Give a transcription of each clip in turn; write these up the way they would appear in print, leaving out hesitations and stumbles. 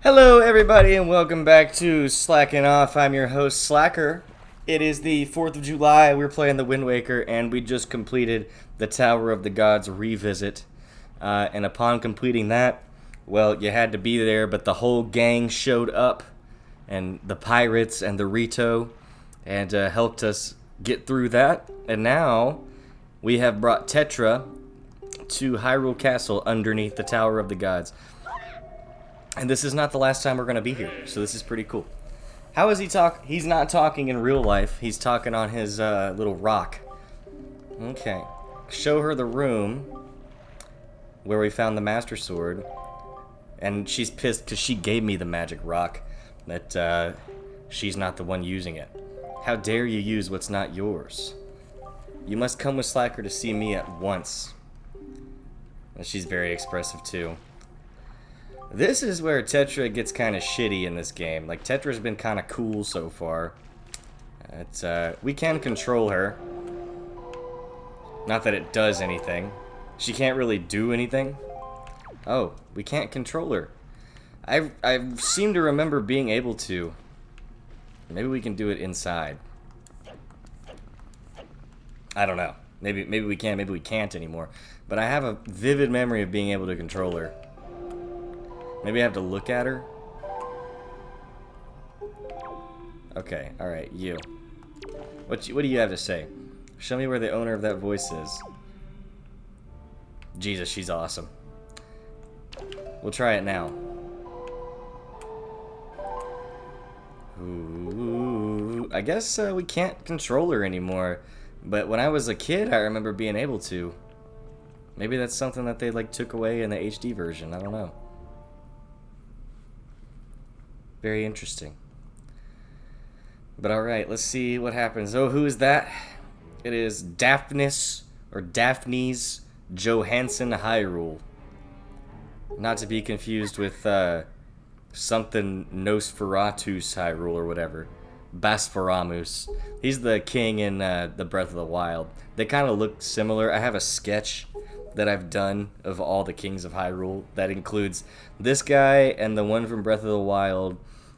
Hello, everybody, and welcome back to Slackin' Off. I'm your host, Slacker. It is the 4th of July. We're playing the Wind Waker, and we just completed the Tower of the Gods revisit. And upon completing that, well, you had to be there, but the whole gang showed up, and the pirates and the Rito, and helped us get through that. And now we have brought TETRA to Hyrule Castle underneath the Tower of the Gods. And this is not the last time we're going to be here, so this is pretty cool. How is he talk? He's not talking in real life. He's talking on his little rock. Okay. Show her the room where we found the Master Sword. And she's pissed because she gave me the magic rock. That she's not the one using it. How dare you use what's not yours? You must come with Slacker to see me at once. And she's very expressive too. This is where TETRA gets kind of shitty in this game. Like, TETRA's been kind of cool so far. We can control her. Not that it does anything. She can't really do anything. Oh, we can't control her. I seem to remember being able to. Maybe we can do it inside. I don't know. Maybe we can, maybe we can't anymore. But I have a vivid memory of being able to control her. Maybe I have to look at her? Okay, alright, you. What do you have to say? Show me where the owner of that voice is. Jesus, she's awesome. We'll try it now. Ooh, I guess we can't control her anymore. But when I was a kid, I remember being able to. Maybe that's something that they like took away in the HD version. I don't know. Very interesting. But alright, let's see what happens. Oh, who is that? It is Daphnis, or Daphnes Johansson Hyrule. Not to be confused with something Nosferatus Hyrule or whatever. Basfaramus. He's the king in the Breath of the Wild. They kind of look similar. I have a sketch that I've done of all the kings of Hyrule that includes this guy and the one from Breath of the Wild,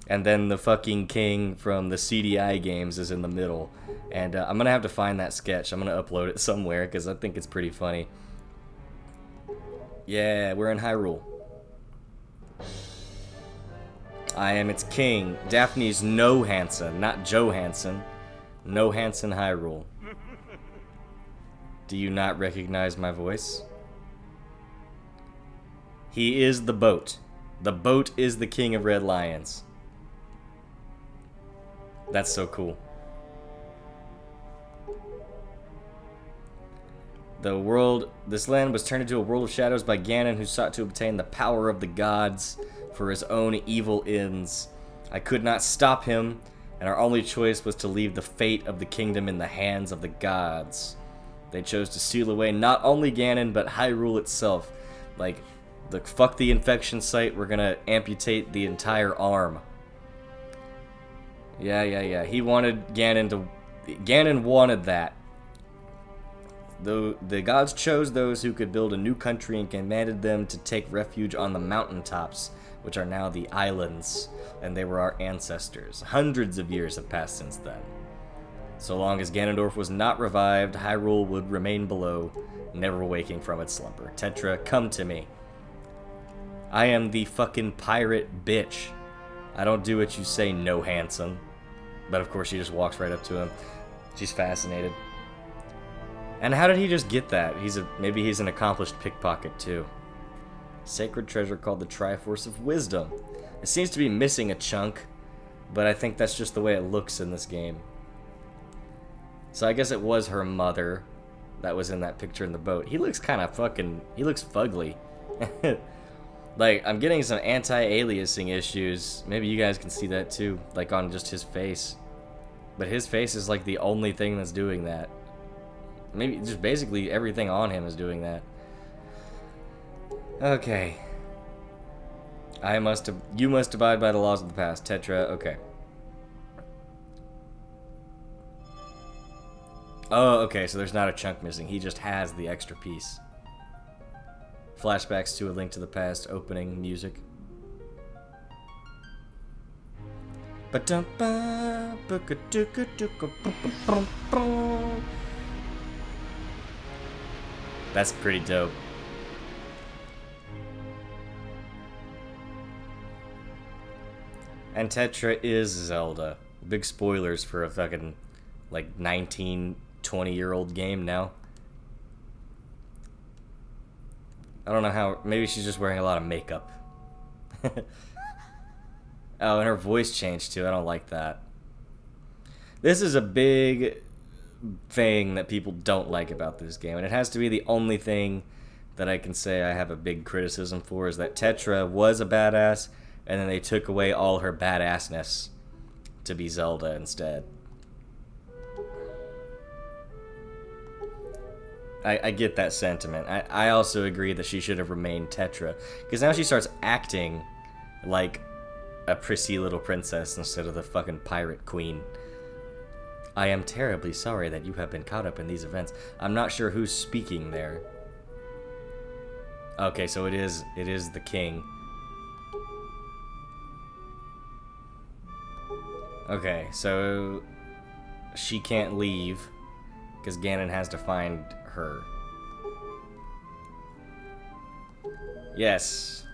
and then the fucking king from the CDI games is in the middle. And I'm gonna have to find that sketch. I'm gonna upload it somewhere because I think it's pretty funny. Yeah, we're in Hyrule. I am its king, Daphnes No Hansen, not Johansson. No Hansen Hyrule. Do you not recognize my voice? He is the boat. The boat is the king of Red Lions. That's so cool. This land was turned into a world of shadows by Ganon, who sought to obtain the power of the gods for his own evil ends. I could not stop him, and our only choice was to leave the fate of the kingdom in the hands of the gods. They chose to seal away not only Ganon, but Hyrule itself. Like, fuck the infection site, we're gonna amputate the entire arm. Yeah. He wanted Ganon to... Ganon wanted that. The gods chose those who could build a new country and commanded them to take refuge on the mountaintops, which are now the islands, and they were our ancestors. Hundreds of years have passed since then. So long as Ganondorf was not revived, Hyrule would remain below, never waking from its slumber. TETRA, come to me. I am the fucking pirate bitch. I don't do what you say, no Hanson. But of course she just walks right up to him. She's fascinated. And how did he just get that? Maybe he's an accomplished pickpocket too. Sacred treasure called the Triforce of Wisdom. It seems to be missing a chunk, but I think that's just the way it looks in this game. So I guess it was her mother that was in that picture in the boat. He looks kind of he looks fugly. Like, I'm getting some anti-aliasing issues. Maybe you guys can see that too, like on just his face. But his face is like the only thing that's doing that. Maybe just basically everything on him is doing that. Okay. You must abide by the laws of the past. TETRA, okay. Oh, okay, so there's not a chunk missing. He just has the extra piece. Flashbacks to A Link to the Past opening music. That's pretty dope. And Tetra is Zelda. Big spoilers for a fucking, like, 19, 20-year-old game now. I don't know how... Maybe she's just wearing a lot of makeup. Oh, and her voice changed, too. I don't like that. This is a big thing that people don't like about this game, and it has to be the only thing that I can say I have a big criticism for, is that Tetra was a badass, and then they took away all her badassness to be Zelda instead. I get that sentiment. I also agree that she should have remained Tetra, because now she starts acting like a prissy little princess instead of the fucking pirate queen. I am terribly sorry that you have been caught up in these events. I'm not sure who's speaking there. Okay, so it is the king. Okay, so she can't leave because Ganon has to find her. Yes.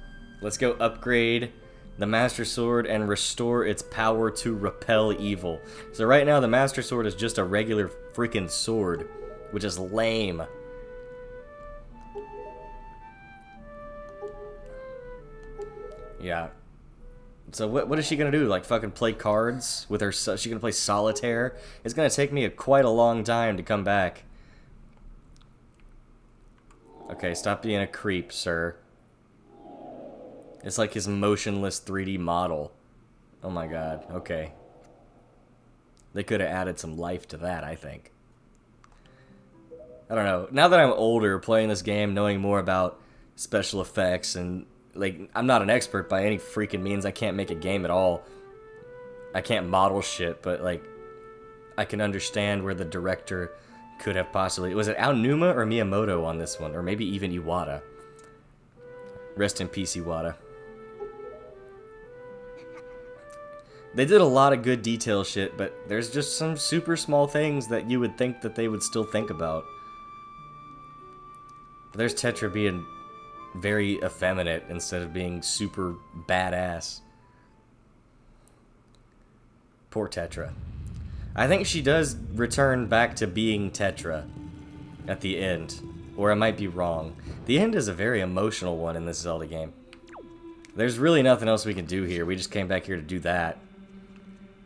Let's go upgrade the Master Sword and restore its power to repel evil. So right now the Master Sword is just a regular freaking sword, which is lame. Yeah. So what is she gonna do? Like fucking play cards with her? She gonna play solitaire? It's gonna take me quite a long time to come back. Okay, stop being a creep, sir. It's like his motionless 3D model. Oh my god. Okay. They could have added some life to that, I think. I don't know. Now that I'm older, playing this game, knowing more about special effects and like, I'm not an expert by any freaking means. I can't make a game at all. I can't model shit, but, like, I can understand where the director could have possibly... Was it Aonuma or Miyamoto on this one? Or maybe even Iwata. Rest in peace, Iwata. They did a lot of good detail shit, but there's just some super small things that you would think that they would still think about. There's Tetra being very effeminate instead of being super badass. Poor Tetra. I think she does return back to being Tetra at the end, or I might be wrong. The end is a very emotional one in this Zelda game. There's really nothing else we can do here. We just came back here to do that.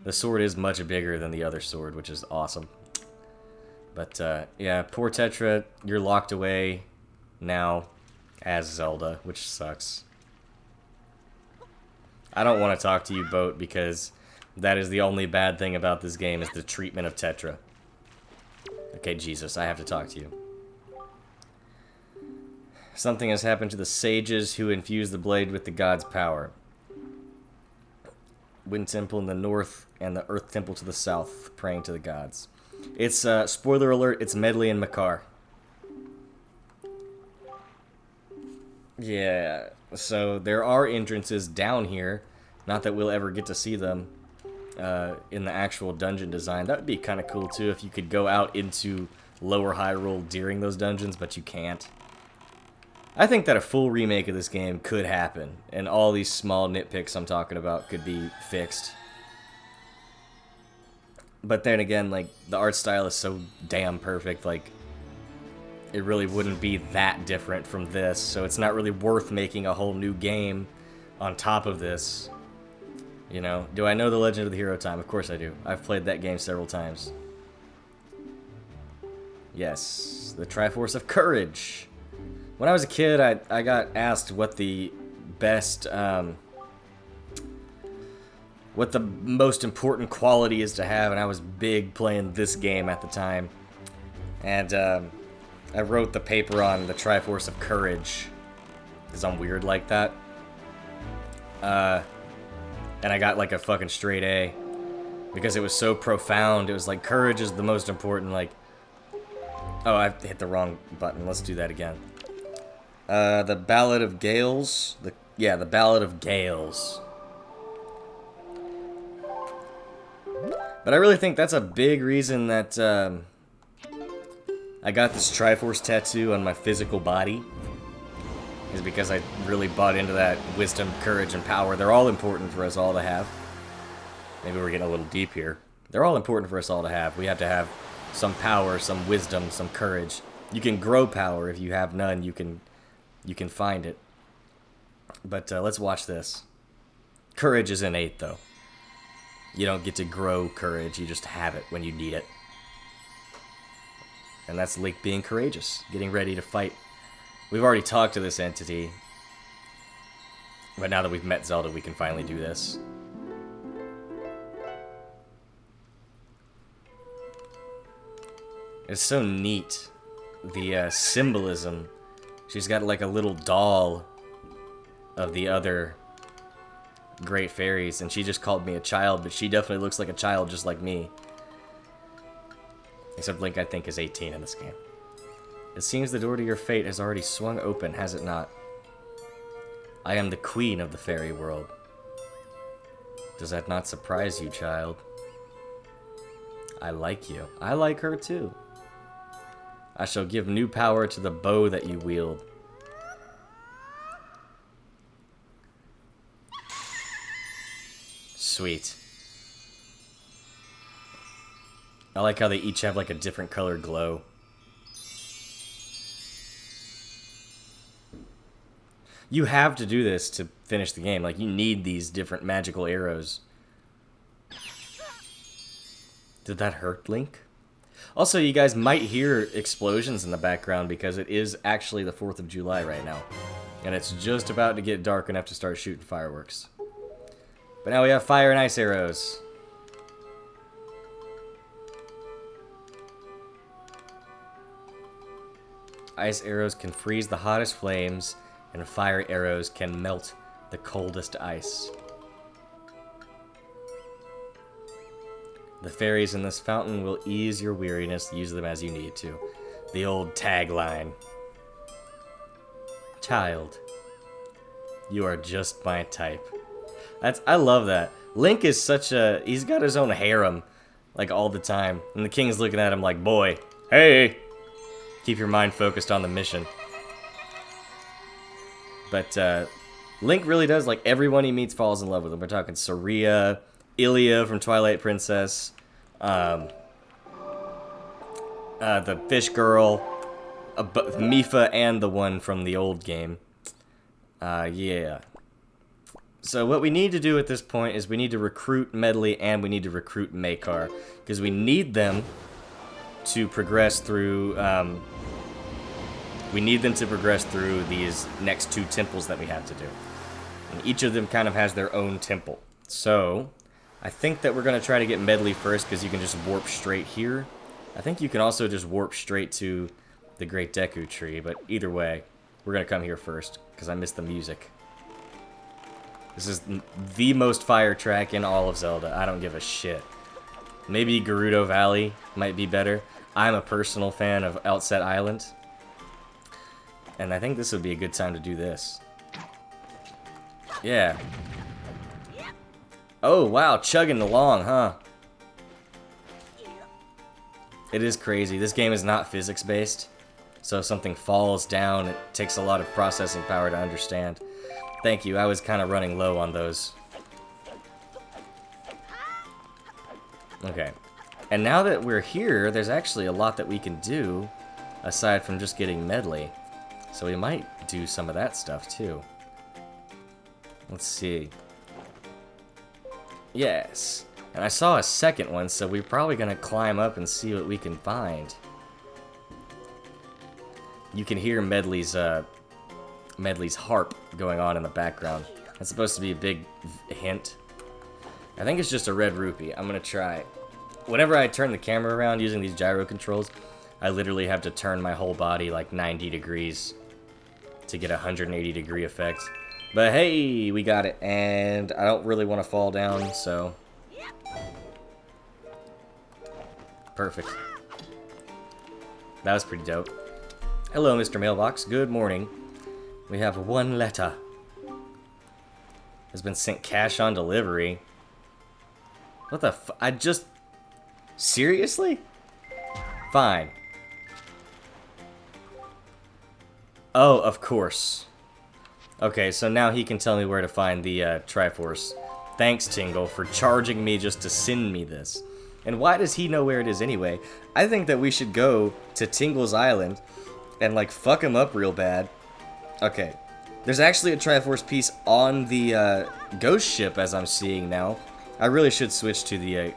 The sword is much bigger than the other sword, which is awesome. But yeah, poor Tetra, you're locked away now as Zelda, which sucks. I don't want to talk to you, Boat, because that is the only bad thing about this game, is the treatment of Tetra. Okay, Jesus, I have to talk to you. Something has happened to the sages who infused the blade with the god's power. Wind Temple in the north and the Earth Temple to the south, praying to the gods. It's, spoiler alert, it's Medley and Makar. Yeah, so there are entrances down here. Not that we'll ever get to see them in the actual dungeon design. That would be kind of cool, too, if you could go out into Lower Hyrule during those dungeons, but you can't. I think that a full remake of this game could happen, and all these small nitpicks I'm talking about could be fixed. But then again, like, the art style is so damn perfect, like, it really wouldn't be that different from this, so it's not really worth making a whole new game on top of this. You know, do I know The Legend of the Hero Time? Of course I do. I've played that game several times. Yes, the Triforce of Courage. When I was a kid, I got asked what the best, what the most important quality is to have, and I was big playing this game at the time. And, I wrote the paper on the Triforce of Courage, because I'm weird like that. And I got like a fucking straight A, because it was so profound. It was like, courage is the most important, like... Oh, I hit the wrong button. Let's do that again. The Ballad of Gales. The Ballad of Gales. But I really think that's a big reason that I got this Triforce tattoo on my physical body. Is because I really bought into that wisdom, courage, and power. They're all important for us all to have. Maybe we're getting a little deep here. They're all important for us all to have. We have to have some power, some wisdom, some courage. You can grow power. If you have none, you can find it. But let's watch this. Courage is innate, though. You don't get to grow courage. You just have it when you need it. And that's Link being courageous, getting ready to fight. We've already talked to this entity. But now that we've met Zelda, we can finally do this. It's so neat. The symbolism. She's got like a little doll of the other great fairies, and she just called me a child, but she definitely looks like a child just like me. Except Link, I think, is 18 in this game. It seems the door to your fate has already swung open, has it not? I am the queen of the fairy world. Does that not surprise you, child? I like you. I like her too. I shall give new power to the bow that you wield. Sweet. I like how they each have like a different colored glow. You have to do this to finish the game. Like, you need these different magical arrows. Did that hurt, Link? Also, you guys might hear explosions in the background because it is actually the 4th of July right now. And it's just about to get dark enough to start shooting fireworks. But now we have fire and ice arrows. Ice arrows can freeze the hottest flames, and fire arrows can melt the coldest ice. The fairies in this fountain will ease your weariness. Use them as you need to. The old tagline. Child, you are just my type. I love that. Link is such a... He's got his own harem, like, all the time. And the king's looking at him like, boy, hey! Keep your mind focused on the mission. But Link really does, like, everyone he meets falls in love with him. We're talking Saria, Ilia from Twilight Princess, the fish girl, Mipha, and the one from the old game. Yeah. So what we need to do at this point is we need to recruit Medley and we need to recruit Makar, because we need them to progress through... we need them to progress through these next 2 temples that we have to do. And each of them kind of has their own temple. So, I think that we're going to try to get Medley first, because you can just warp straight here. I think you can also just warp straight to the Great Deku Tree, but either way, we're going to come here first, because I miss the music. This is the most fire track in all of Zelda. I don't give a shit. Maybe Gerudo Valley might be better. I'm a personal fan of Outset Island. And I think this would be a good time to do this. Yeah. Oh, wow, chugging along, huh? It is crazy. This game is not physics-based. So if something falls down, it takes a lot of processing power to understand. Thank you, I was kind of running low on those. Okay. And now that we're here, there's actually a lot that we can do, aside from just getting Medley. So we might do some of that stuff, too. Let's see. Yes. And I saw a second one, so we're probably going to climb up and see what we can find. You can hear Medley's harp going on in the background. That's supposed to be a big hint. I think it's just a red rupee. I'm going to try. Whenever I turn the camera around using these gyro controls, I literally have to turn my whole body like 90 degrees to get a 180 degree effect. But hey, we got it. And I don't really want to fall down, so... Perfect. That was pretty dope. Hello, Mr. Mailbox. Good morning. We have one letter. Has been sent cash on delivery. What the I just Seriously? Fine. Oh, of course. Okay, so now he can tell me where to find the Triforce. Thanks, Tingle, for charging me just to send me this. And why does he know where it is anyway? I think that we should go to Tingle's Island and, like, fuck him up real bad. Okay. There's actually a Triforce piece on the ghost ship, as I'm seeing now. I really should switch to the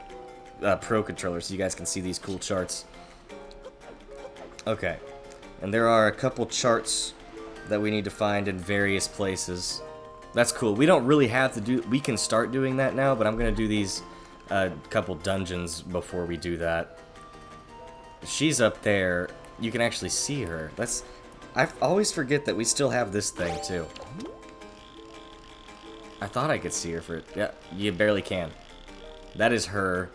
Pro controller so you guys can see these cool charts. Okay. And there are a couple charts that we need to find in various places. That's cool. We don't really have to do... We can start doing that now, but I'm going to do these couple dungeons before we do that. She's up there. You can actually see her. I always forget that we still have this thing, too. I thought I could see her for... Yeah, you barely can. That is her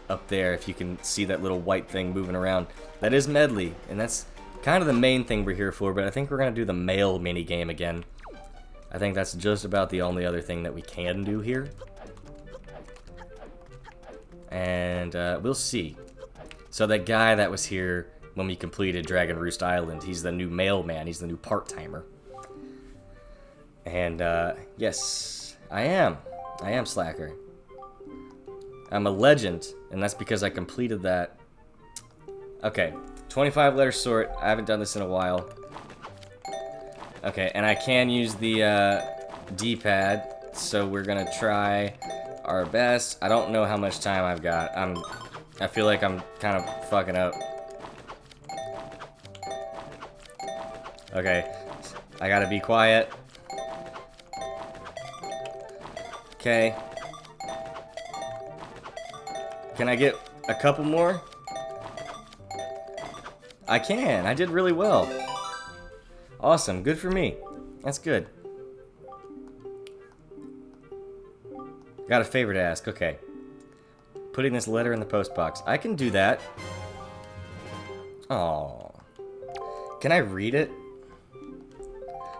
up there, if you can see that little white thing moving around. That is Medley, and that's kind of the main thing we're here for, but I think we're going to do the male minigame again. I think that's just about the only other thing that we can do here. And we'll see. So that guy that was here when we completed Dragon Roost Island, he's the new mailman, he's the new part-timer. And yes, I am Slacker. I'm a legend, and that's because I completed that. Okay, 25 letter sort. I haven't done this in a while. Okay, and I can use the D-pad, so we're gonna try our best. I don't know how much time I've got. I feel like I'm kind of fucking up. Okay, I gotta be quiet. Okay. Can I get a couple more? I can. I did really well. Awesome. Good for me. That's good. Got a favor to ask. Okay. Putting this letter in the post box. I can do that. Oh. Can I read it?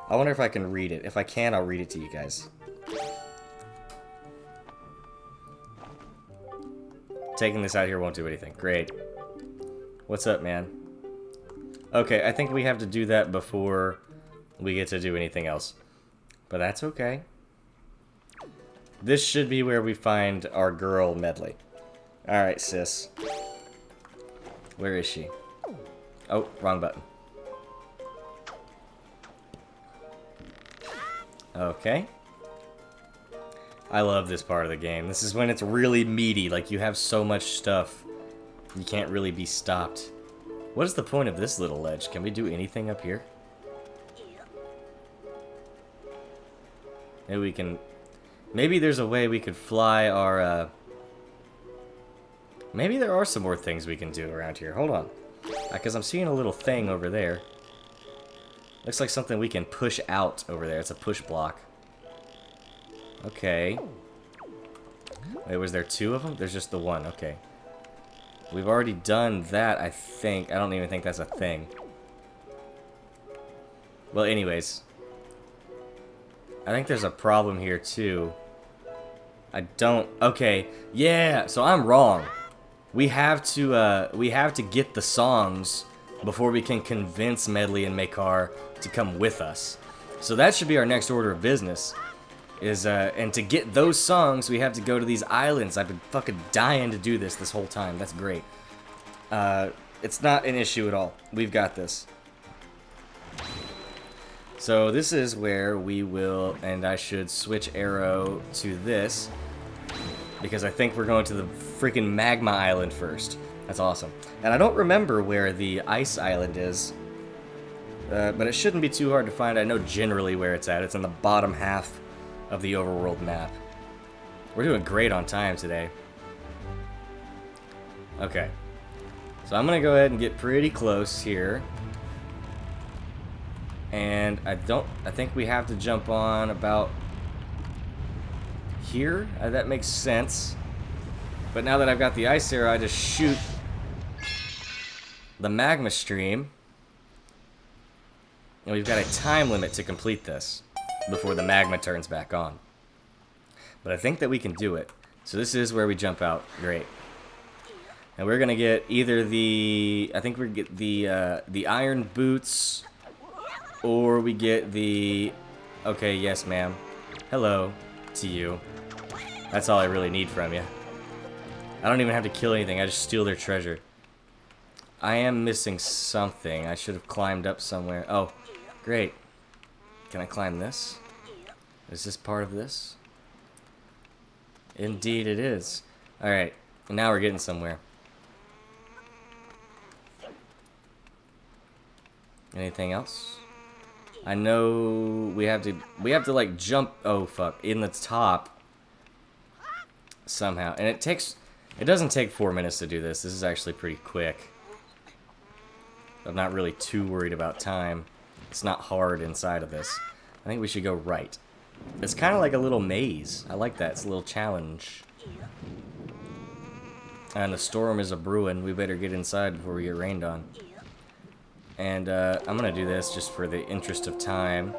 I wonder if I can read it. If I can, I'll read it to you guys. Taking this out here won't do anything. Great. What's up, man? Okay, I think we have to do that before we get to do anything else. But that's okay. This should be where we find our girl, Medley. Alright, sis. Where is she? Oh, wrong button. Okay. I love this part of the game. This is when it's really meaty, like you have so much stuff. You can't really be stopped. What is the point of this little ledge? Can we do anything up here? Maybe we can... Maybe there's a way we could fly our, Maybe there are some more things we can do around here. Hold on. Because I'm seeing a little thing over there. Looks like something we can push out over there. It's a push block. Okay. Wait, was there two of them? There's just the one. Okay. We've already done that, I think. I don't even think that's a thing. Well, anyways. I think there's a problem here, too. I don't... Okay. Yeah, so I'm wrong. We have to get the songs before we can convince Medley and Makar to come with us. So that should be our next order of business. And to get those songs, we have to go to these islands. I've been fucking dying to do this whole time. That's great. It's not an issue at all. We've got this. So this is where we will, and I should switch arrow to this, because I think we're going to the freaking magma island first. That's awesome. And I don't remember where the ice island is, but it shouldn't be too hard to find. I know generally where it's at. It's in the bottom half of the overworld map. We're doing great on time today. Okay. So I'm gonna go ahead and get pretty close here. And I think we have to jump on about here. That makes sense. But now that I've got the ice arrow, I just shoot the magma stream. And we've got a time limit to complete this before the magma turns back on. But I think that we can do it. So this is where we jump out. Great. And we're gonna get either the... I think we get the iron boots, or we get the... Okay, yes, ma'am. Hello to you. That's all I really need from you. I don't even have to kill anything, I just steal their treasure. I am missing something. I should have climbed up somewhere. Oh, great. Can I climb this? Is this part of this? Indeed it is. Alright, now we're getting somewhere. Anything else? I know we have to like jump, oh fuck, in the top somehow. And it doesn't take 4 minutes to do this. This is actually pretty quick. I'm not really too worried about time. It's not hard inside of this. I think we should go right. It's kind of like a little maze. I like that. It's a little challenge. And the storm is a-brewing. We better get inside before we get rained on. And I'm going to do this just for the interest of time.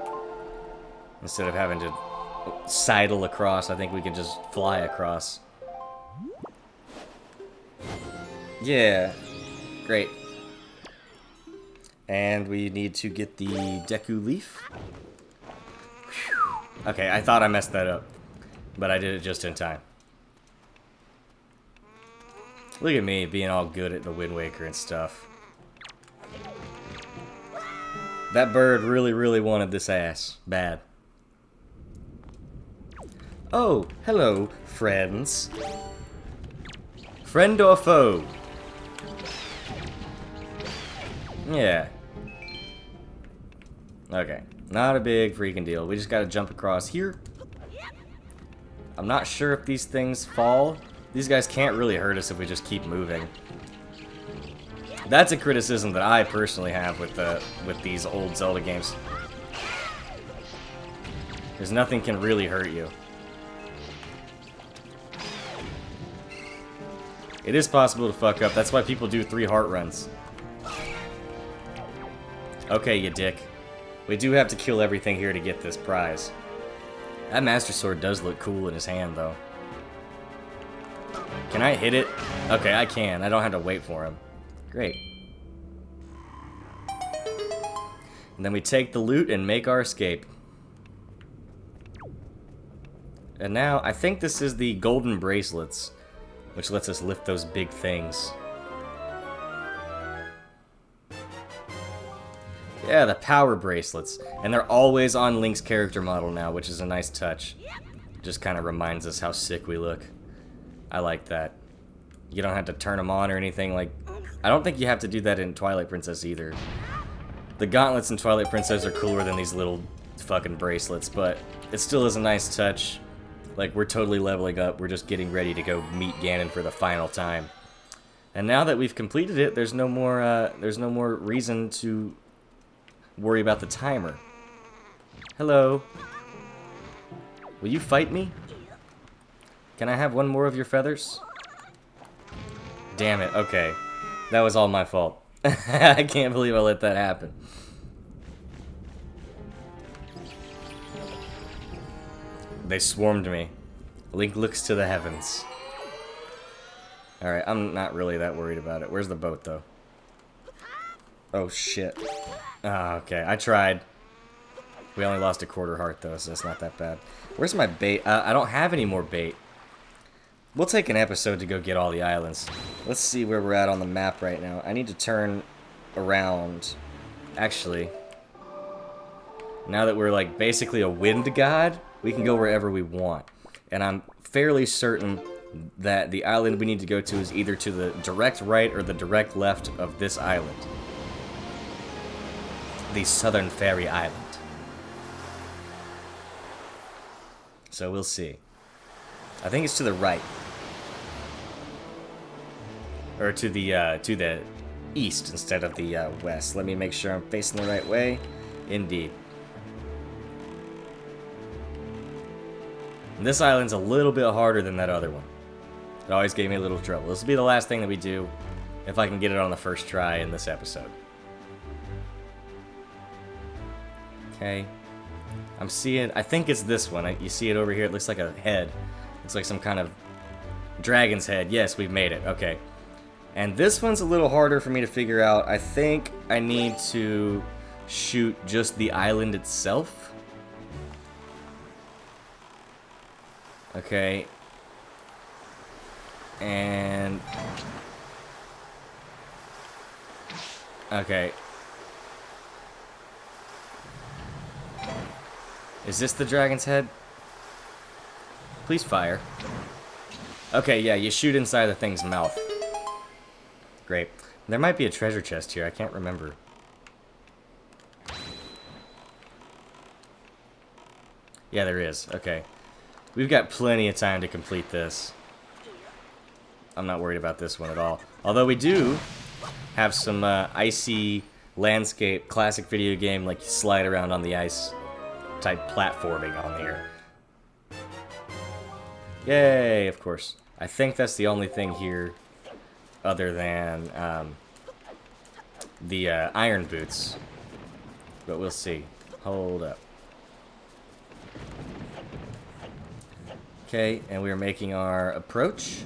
Instead of having to sidle across, I think we can just fly across. Yeah. Great. And we need to get the Deku Leaf. Whew. Okay, I thought I messed that up. But I did it just in time. Look at me being all good at the Wind Waker and stuff. That bird really, really wanted this ass. Bad. Oh, hello, friends. Friend or foe? Yeah. Okay. Not a big freaking deal. We just gotta jump across here. I'm not sure if these things fall. These guys can't really hurt us if we just keep moving. That's a criticism that I personally have with these old Zelda games. Because nothing can really hurt you. It is possible to fuck up. That's why people do 3 heart runs. Okay, you dick. We do have to kill everything here to get this prize. That Master Sword does look cool in his hand, though. Can I hit it? Okay, I can. I don't have to wait for him. Great. And then we take the loot and make our escape. And now, I think this is the golden bracelets, which lets us lift those big things. Yeah, the power bracelets. And they're always on Link's character model now, which is a nice touch. Just kind of reminds us how sick we look. I like that. You don't have to turn them on or anything. Like, I don't think you have to do that in Twilight Princess either. The gauntlets in Twilight Princess are cooler than these little fucking bracelets, but it still is a nice touch. Like, we're totally leveling up. We're just getting ready to go meet Ganon for the final time. And now that we've completed it, there's no more reason to worry about the timer. Hello. Will you fight me? Can I have one more of your feathers? Damn it, okay. That was all my fault. I can't believe I let that happen. They swarmed me. Link looks to the heavens. Alright, I'm not really that worried about it. Where's the boat, though? Oh, shit. Ah, okay, I tried. We only lost a quarter heart, though, so it's not that bad. Where's my bait? I don't have any more bait. We'll take an episode to go get all the islands. Let's see where we're at on the map right now. I need to turn around. Actually, now that we're like basically a wind god, we can go wherever we want. And I'm fairly certain that the island we need to go to is either to the direct right or the direct left of this island. The Southern Fairy Island. So we'll see. I think it's to the right. Or to the east instead of the west. Let me make sure I'm facing the right way. Indeed. And this island's a little bit harder than that other one. It always gave me a little trouble. This will be the last thing that we do, if I can get it on the first try in this episode. Okay. I'm seeing, I think it's this one. You see it over here, it looks like a head. Looks like some kind of dragon's head. Yes, we've made it. Okay. And this one's a little harder for me to figure out. I think I need to shoot just the island itself. Okay. And... okay. Is this the dragon's head? Please fire. Okay, yeah, you shoot inside the thing's mouth. Great. There might be a treasure chest here. I can't remember. Yeah, there is. Okay. We've got plenty of time to complete this. I'm not worried about this one at all. Although we do have some icy landscape, classic video game, like you slide around on the ice type platforming on here. Yay, of course. I think that's the only thing here other than the iron boots. But we'll see. Hold up. Okay, and we're making our approach.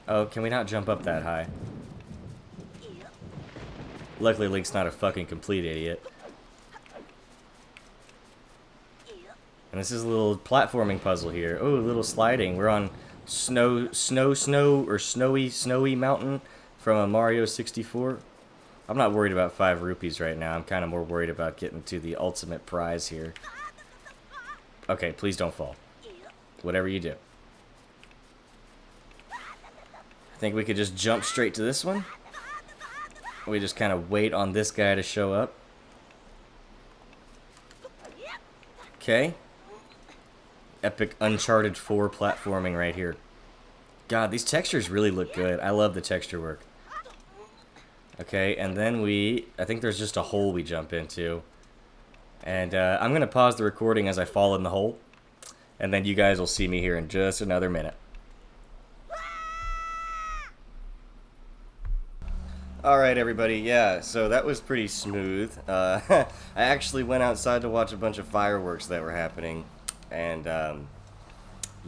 Oh, can we not jump up that high? Luckily, Link's not a fucking complete idiot. And this is a little platforming puzzle here. Oh, a little sliding. We're on snowy mountain from a Mario 64. I'm not worried about 5 rupees right now. I'm kind of more worried about getting to the ultimate prize here. Okay, please don't fall. Whatever you do. I think we could just jump straight to this one. We just kind of wait on this guy to show up. Okay. Epic Uncharted 4 platforming right here. God, these textures really look good. I love the texture work. Okay, and then I think there's just a hole we jump into. And I'm going to pause the recording as I fall in the hole. And then you guys will see me here in just another minute. Alright everybody, yeah, so that was pretty smooth. I actually went outside to watch a bunch of fireworks that were happening. And,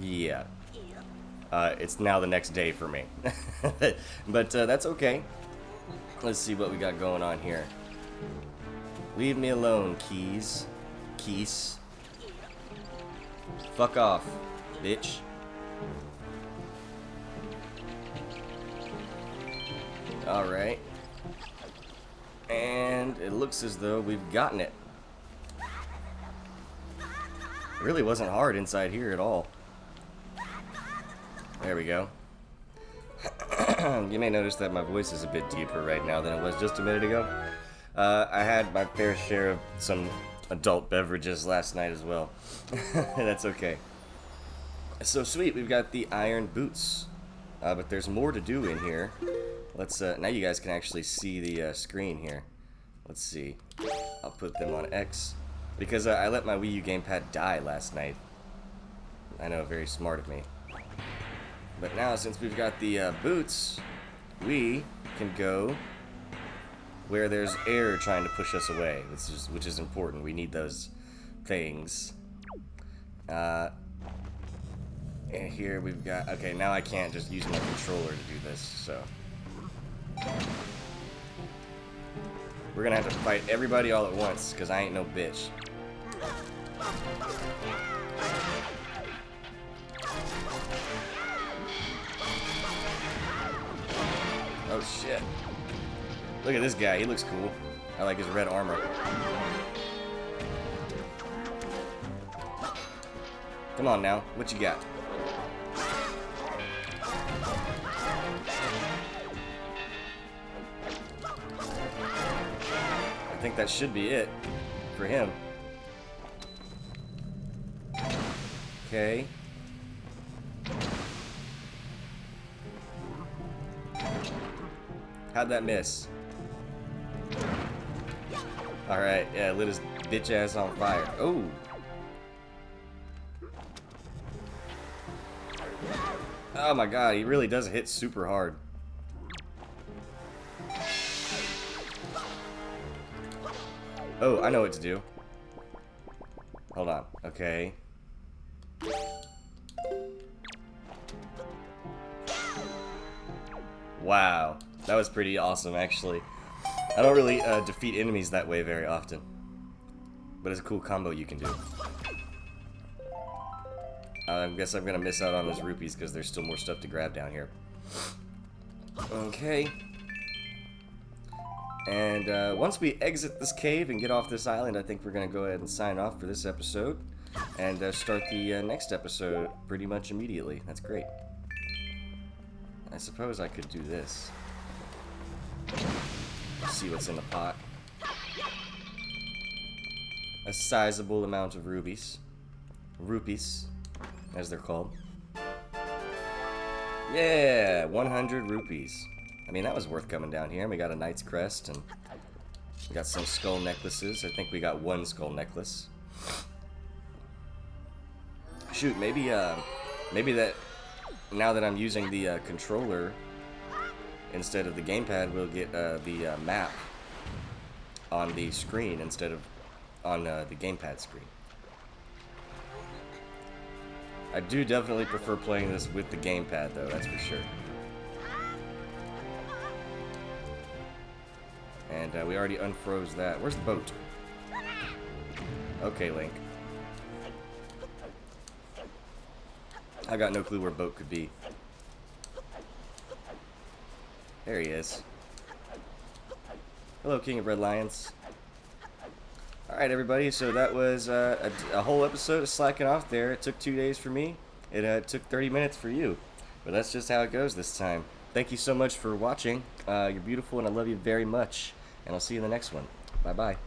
yeah. It's now the next day for me. But that's okay. Let's see what we got going on here. Leave me alone, Keys. Keys. Fuck off, bitch. Alright. And it looks as though we've gotten it. It really wasn't hard inside here at all. There we go. You may notice that my voice is a bit deeper right now than it was just a minute ago. I had my fair share of some adult beverages last night as well. That's okay. So sweet, we've got the iron boots. But there's more to do in here. Let's, now you guys can actually see the screen here. Let's see. I'll put them on X. Because I let my Wii U gamepad die last night. I know, very smart of me. But now, since we've got the boots, we can go where there's air trying to push us away, which is important. We need those things. And here we've got... okay, now I can't just use my controller to do this, so... we're gonna have to fight everybody all at once, because I ain't no bitch. Oh shit. Look at this guy, he looks cool. I like his red armor. Come on now, what you got? I think that should be it for him. Okay. How'd that miss? Alright, yeah, lit his bitch ass on fire. Oh! Oh my god, he really does hit super hard. Oh, I know what to do. Hold on. Okay. Wow. That was pretty awesome, actually. I don't really defeat enemies that way very often. But it's a cool combo you can do. I guess I'm gonna miss out on those rupees because there's still more stuff to grab down here. Okay. And once we exit this cave and get off this island, I think we're gonna go ahead and sign off for this episode. And start the next episode pretty much immediately. That's great. I suppose I could do this. See what's in the pot. A sizable amount of rubies. Rupees, as they're called. Yeah, 100 rupees. I mean, that was worth coming down here. We got a knight's crest, and we got some skull necklaces. I think we got one skull necklace. Shoot, maybe that now that I'm using the controller instead of the gamepad, we'll get the map on the screen instead of on the gamepad screen. I do definitely prefer playing this with the gamepad, though, that's for sure. And we already unfroze that. Where's the boat? Okay, Link. I got no clue where boat could be. There he is. Hello, King of Red Lions. Alright, everybody, so that was a whole episode of Slacking Off there. It took 2 days for me. It took 30 minutes for you. But that's just how it goes this time. Thank you so much for watching. You're beautiful, and I love you very much. And I'll see you in the next one. Bye-bye.